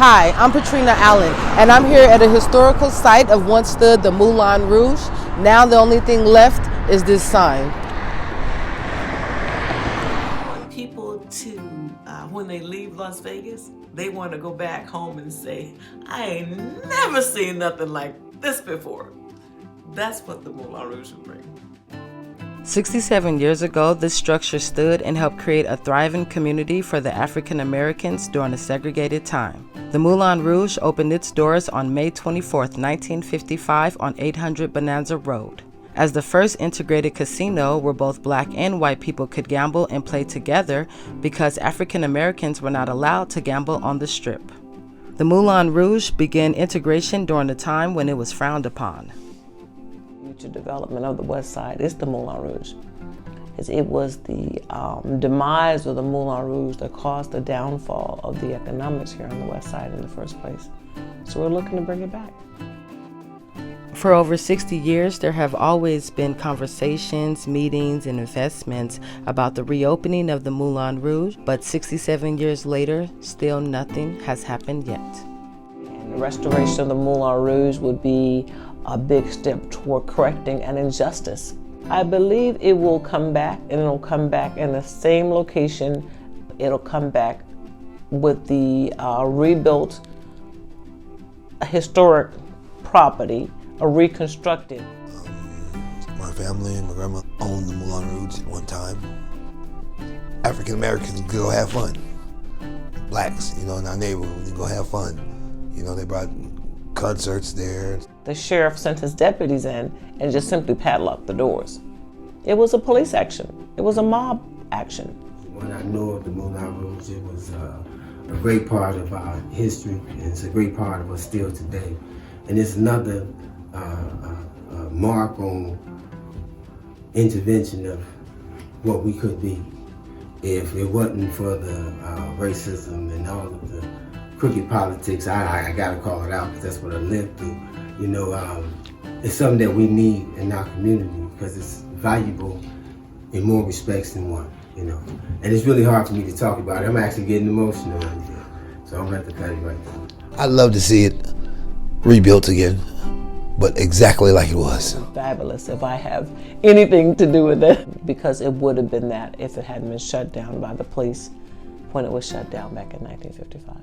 Hi, I'm Patrina Allen, and I'm here at a historical site of once stood the Moulin Rouge. Now the only thing left is this sign. People when they leave Las Vegas, they want to go back home and say, I ain't never seen nothing like this before. That's what the Moulin Rouge will bring. 67 years ago, this structure stood and helped create a thriving community for the African Americans during a segregated time. The Moulin Rouge opened its doors on May 24, 1955 on 800 Bonanza Road. As the first integrated casino where both black and white people could gamble and play together because African Americans were not allowed to gamble on the Strip. The Moulin Rouge began integration during a time when it was frowned upon. Future development of the West Side is the Moulin Rouge. It was the demise of the Moulin Rouge that caused the downfall of the economics here on the West Side in the first place. So we're looking to bring it back. For over 60 years, there have always been conversations, meetings, and investments about the reopening of the Moulin Rouge, but 67 years later, still nothing has happened yet. And the restoration of the Moulin Rouge would be a big step toward correcting an injustice. I believe it will come back, and it'll come back in the same location. It'll come back with the rebuilt historic property, reconstructed. My family and my grandma owned the Moulin Rouge at one time. African Americans could go have fun. Blacks, in our neighborhood, we go have fun. They brought concerts there. The sheriff sent his deputies in and just simply padlocked the doors. It was a police action. It was a mob action. When I know of the Moulin Rouge, it was a great part of our history, and it's a great part of us still today. And it's another mark on intervention of what we could be if it wasn't for the racism and all of the crooked politics. I gotta call it out because that's what I lived through. It's something that we need in our community because it's valuable in more respects than one, And it's really hard for me to talk about it. I'm actually getting emotional right here. So I'm gonna have to cut it right there. I'd love to see it rebuilt again, but exactly like it was. Fabulous if I have anything to do with it, because it would have been that if it hadn't been shut down by the police when it was shut down back in 1955.